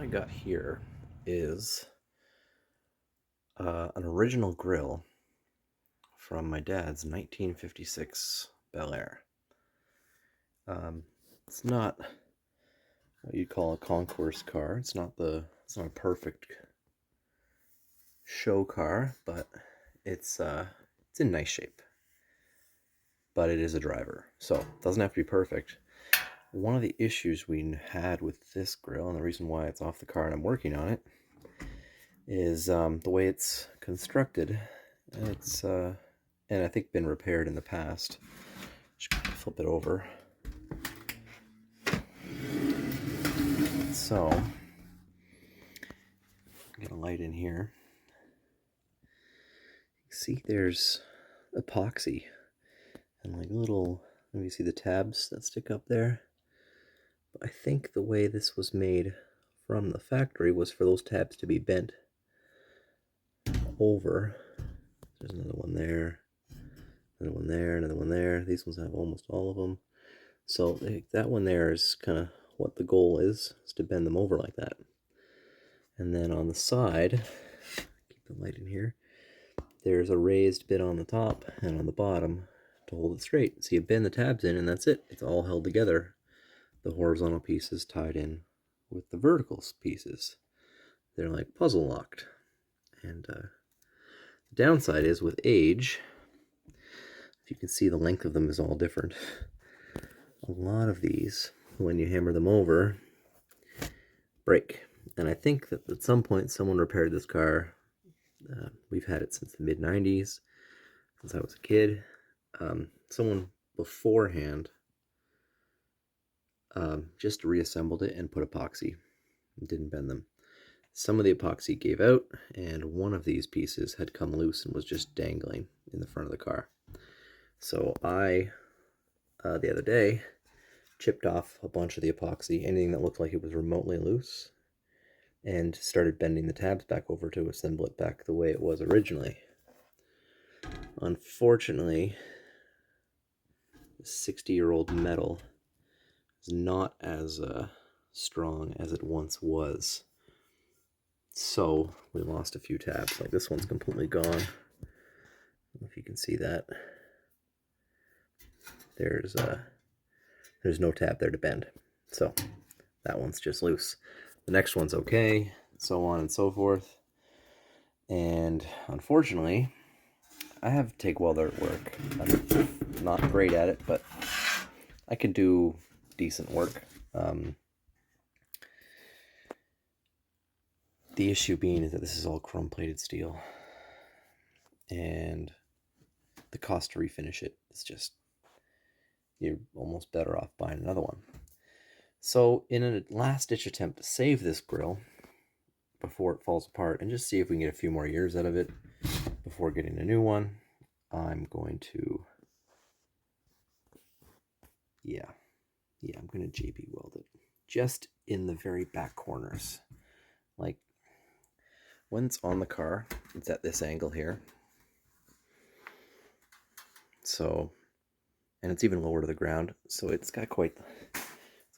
got here is an original grill from my dad's 1956 Bel-Air. It's not what you'd call a concourse car. It's not a perfect show car, but it's in nice shape. But it is a driver, so it doesn't have to be perfect. One of the issues we had with this grill, and the reason why it's off the car and I'm working on it, is the way it's constructed. It's and I think been repaired in the past. Just flip it over. So, get a light in here. See, there's epoxy and like little, maybe see the tabs that stick up there. But I think the way this was made from the factory was for those tabs to be bent over. There's another one there, another one there, another one there. These ones have almost all of them. So that one there is kind of what the goal is to bend them over like that. And then on the side, keep the light in here, there's a raised bit on the top and on the bottom to hold it straight. So you bend the tabs in and that's it. It's all held together. The horizontal pieces tied in with the vertical pieces. They're like puzzle locked. And the downside is with age, if you can see, the length of them is all different. A lot of these, when you hammer them over, break. And I think that at some point someone repaired this car. We've had it since the mid-90s, since I was a kid. Someone beforehand just reassembled it and put epoxy. Didn't bend them. Some of the epoxy gave out, and one of these pieces had come loose and was just dangling in the front of the car. So I, the other day, chipped off a bunch of the epoxy, anything that looked like it was remotely loose, and started bending the tabs back over to assemble it back the way it was originally. Unfortunately, the 60-year-old metal is not as strong as it once was. So we lost a few tabs. Like this one's completely gone. I don't know if you can see that. There's no tab there to bend. So that one's just loose. The next one's okay, so on and so forth. And unfortunately, I have TIG welder at work. I'm not great at it, but I can do decent work. The issue being is that this is all chrome-plated steel, and the cost to refinish it is just, you're almost better off buying another one. So in a last-ditch attempt to save this grill before it falls apart and just see if we can get a few more years out of it before getting a new one, I'm going to, I'm going to JB weld it just in the very back corners. Like when it's on the car, it's at this angle here. So, and it's even lower to the ground, so it's got quite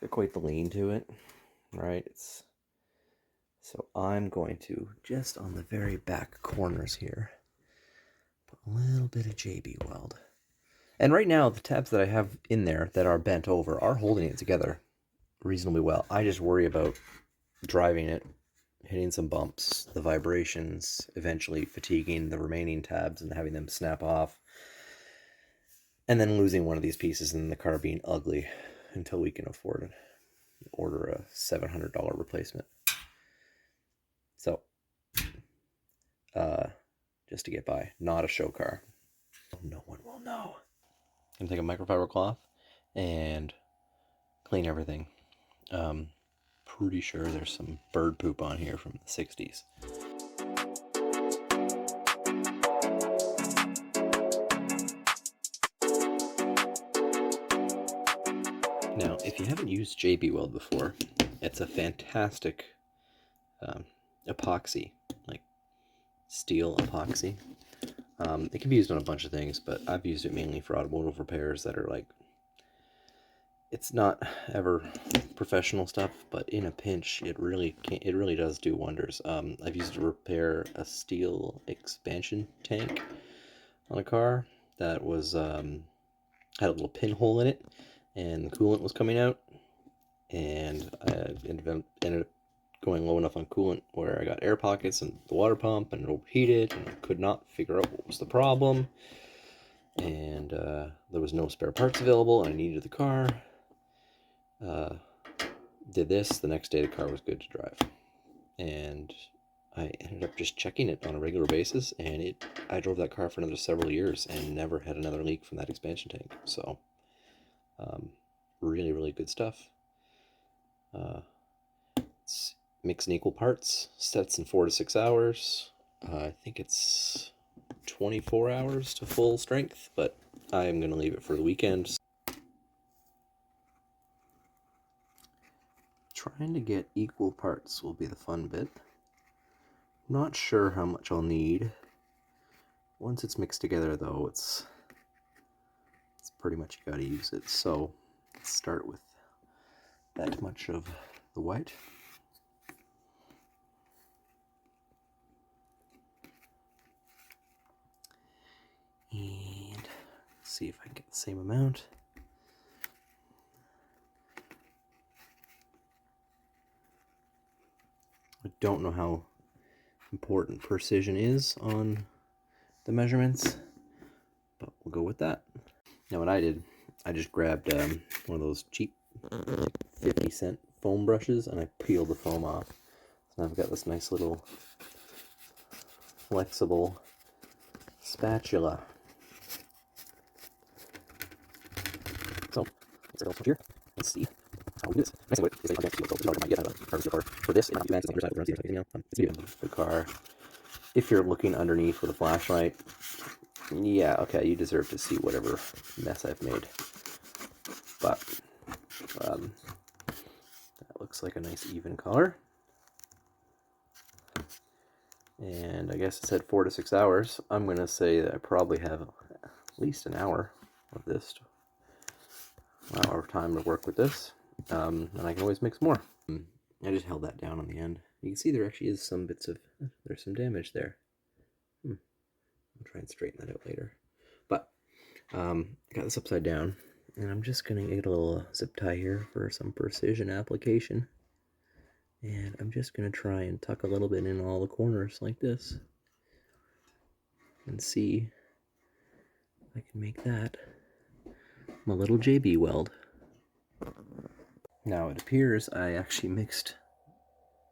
the lean to it, right? So I'm going to, just on the very back corners here, put a little bit of JB Weld. And right now, the tabs that I have in there that are bent over are holding it together reasonably well. I just worry about driving it, hitting some bumps, the vibrations, eventually fatiguing the remaining tabs and having them snap off, and then losing one of these pieces and the car being ugly until we can afford it. Order a $700 replacement. So, just to get by, not a show car. No one will know. I'm gonna take a microfiber cloth and clean everything. Pretty sure there's some bird poop on here from the 60s. Now, if you haven't used JB Weld before, it's a fantastic epoxy, like steel epoxy. It can be used on a bunch of things, but I've used it mainly for automotive repairs that are like, it's not ever professional stuff, but in a pinch, it really does do wonders. I've used it to repair a steel expansion tank on a car that was had a little pinhole in it, and the coolant was coming out, and I ended up going low enough on coolant where I got air pockets in the water pump, and it overheated, and I could not figure out what was the problem. And there was no spare parts available, and I needed the car. Did this. The next day, the car was good to drive, and I ended up just checking it on a regular basis, and I drove that car for another several years and never had another leak from that expansion tank. So, really, really good stuff. It's mixed in equal parts, sets in 4 to 6 hours. I think it's 24 hours to full strength, but I am going to leave it for the weekend. Trying to get equal parts will be the fun bit. Not sure how much I'll need. Once it's mixed together, though, it's pretty much you gotta use it. So let's start with that much of the white. And see if I can get the same amount. I don't know how important precision is on the measurements, but we'll go with that. Now what I did, I just grabbed one of those cheap 50-cent foam brushes, and I peeled the foam off. So I've got this nice little flexible spatula. So let's go here. Let's see how we do this. Nice thing is I can't see what's over. I might get a harvester for this. It might be bad. It's on your side. We're going to see the car. If you're looking underneath with a flashlight, yeah, okay, you deserve to see whatever mess I've made. But that looks like a nice even color. And I guess it said 4 to 6 hours. I'm going to say that I probably have at least an hour of this. Hour of time to work with this. And I can always mix more. I just held that down on the end. You can see there actually is some bits of, there's some damage there. I'll try and straighten that out later. But I got this upside down, and I'm just going to get a little zip tie here for some precision application. And I'm just going to try and tuck a little bit in all the corners like this. And see if I can make that my little JB weld. Now it appears I actually mixed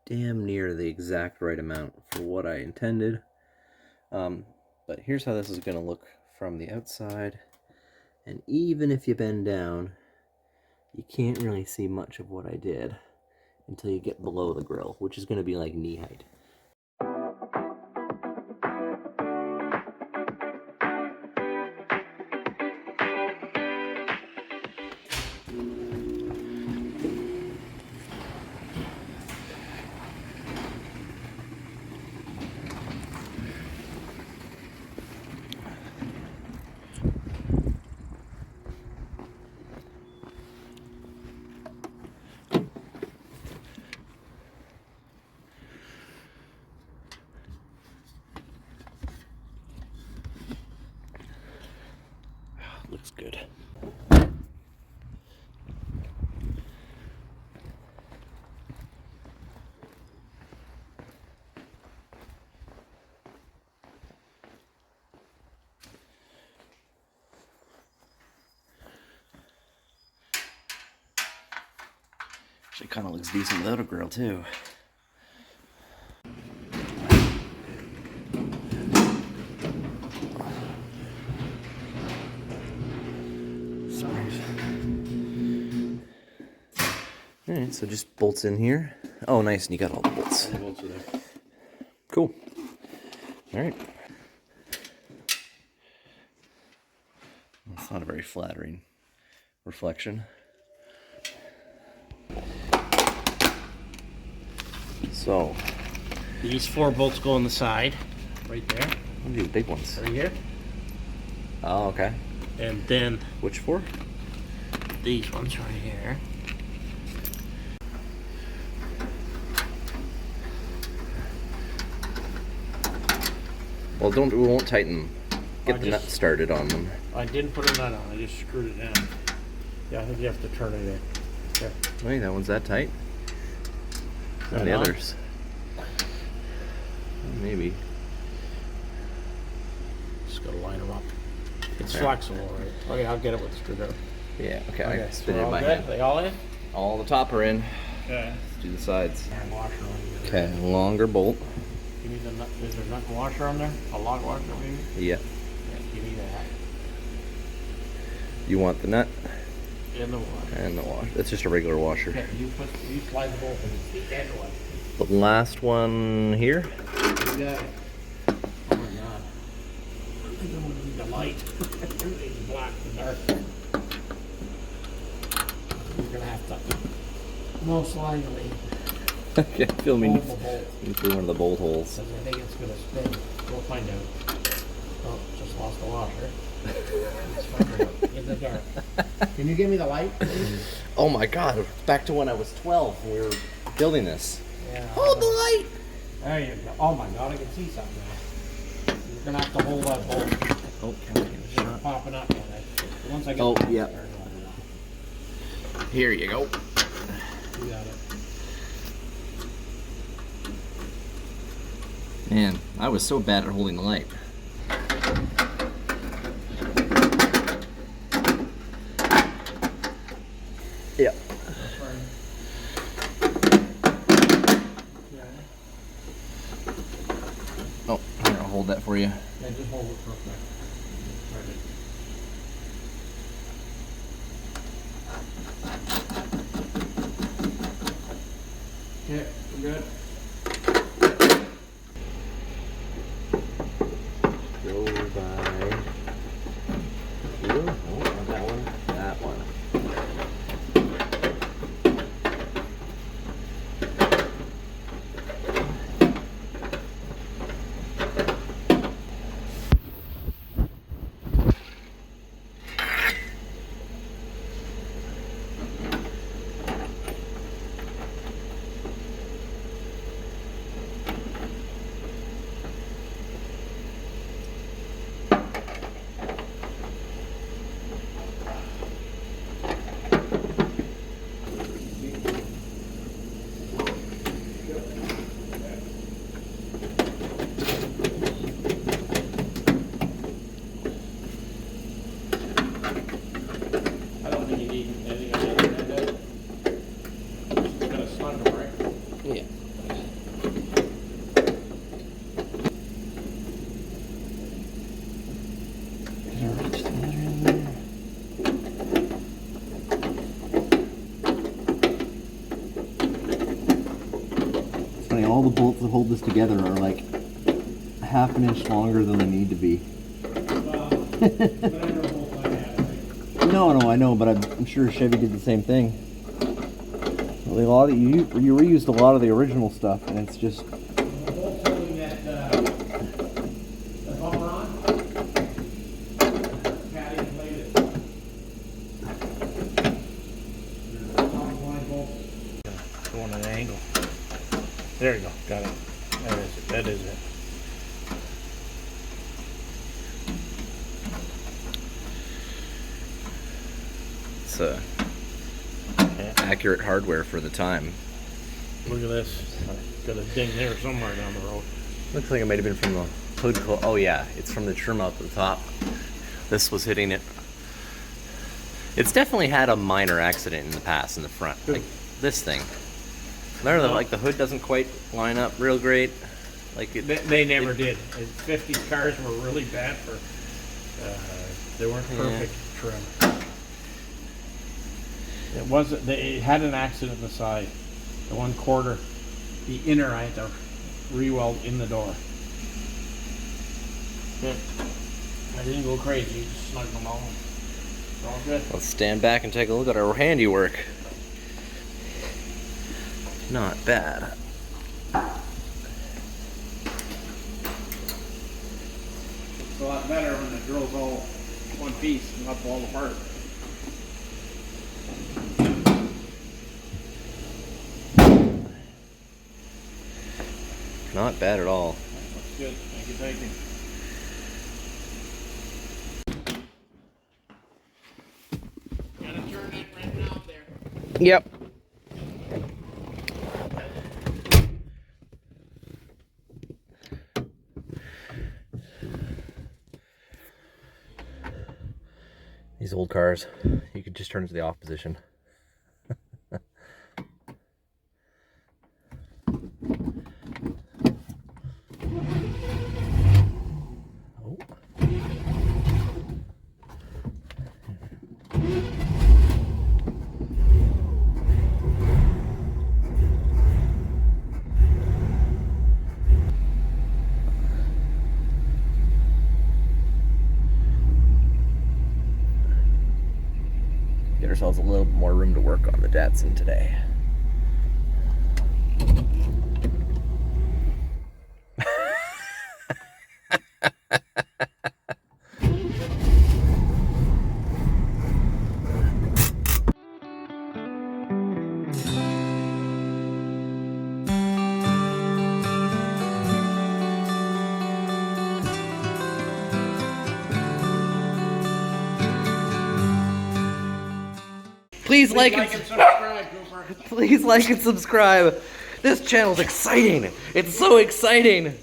damn near the exact right amount for what I intended. But here's how this is going to look from the outside. And even if you bend down, you can't really see much of what I did until you get below the grill, which is going to be like knee height. Looks good. Actually kind of looks decent without a grill too. Alright, so just bolts in here. Oh, nice, and you got all the bolts. All the bolts are there. Cool. Alright. That's not a very flattering reflection. So, these 4 bolts go on the side, right there. What are these big ones? Right here. Oh, okay. And then which 4? these ones right here. Well, we won't tighten them. Get I the nut just- started on them. I didn't put a nut on. I just screwed it down. Yeah, I think you have to turn it in. Okay. Wait, that one's that tight? Right The on. others. Maybe. Just gotta line them up. It's Yeah. flexible, right? Okay, I'll get it with the screwdriver. Yeah, okay. I Okay, can so spin we're it in all my good? hand. They all in? All the top are in. Okay. Let's do the sides. And washer on you. Okay, longer bolt. You need the nut. Is there a nut and washer on there? A log washer, maybe? Yeah. Yeah, give me that. You want the nut In the water. and the washer. It's just a regular washer. Okay, you slide the bolt in the end one. The last one here. You got it. Oh my god. I think I'm gonna need the light. Everything's black and dark. You're gonna have to most likely Okay, feel me hold the bolt. through one of the bolt holes. Because I think it's gonna spin. We'll find out. Oh, just lost the washer. Let's find out in the dark. Can you give me the light, please? Oh my god, back to when I was 12 when we were building this. Yeah. Hold the light! There you go. Oh my god, I can see something now. You're gonna have to hold that bolt. Oh, can I get a It's shot? popping up on it. Once I get Oh, the yeah. turn on. Here you go. You got it. Man, I was so bad at holding the light. Yeah. Oh, here, I'll hold that for you. Yeah, just hold it for a second. Okay, we're good. Go by here. Oh, not that one. That one. I don't think you need anything on the other end of it. Just gotta snug them, right? Yeah. It's funny, all the bolts that hold this together are like half an inch longer than they need to be. Whatever bolt I have, right? No, I know, but I'm sure Chevy did the same thing. Well, a lot of you reused a lot of the original stuff, and it's just The bolt holding that, the bumper on. Patty inflated. Top line bolt. Going at an angle. There you go, got it. That is it, that is it. it's Yeah. accurate hardware for the time. Look at this. Got a ding there somewhere down the road. Looks like it might have been from the hood. Oh yeah, it's from the trim out the top. This was hitting it. It's definitely had a minor accident in the past in the front, like this thing. There, like the hood doesn't quite line up real great. Like it, They never did. 50s cars were really bad for. They weren't perfect trim. It wasn't. It had an accident in the side. The one quarter, the inner, I had to re-weld in the door. Yeah. I didn't go crazy. Just snugged them all. It's all good. let's stand back and take a look at our handiwork. Not bad. It's a lot better when the drill's all one piece and not fall apart. Not bad at all. That's good. Thank you, thank you. Yep. These old cars, you could just turn it to the off position. Get ourselves a little more room to work on the Datsun today. Please like and subscribe, Cooper. please like and subscribe. This channel's exciting. It's so exciting.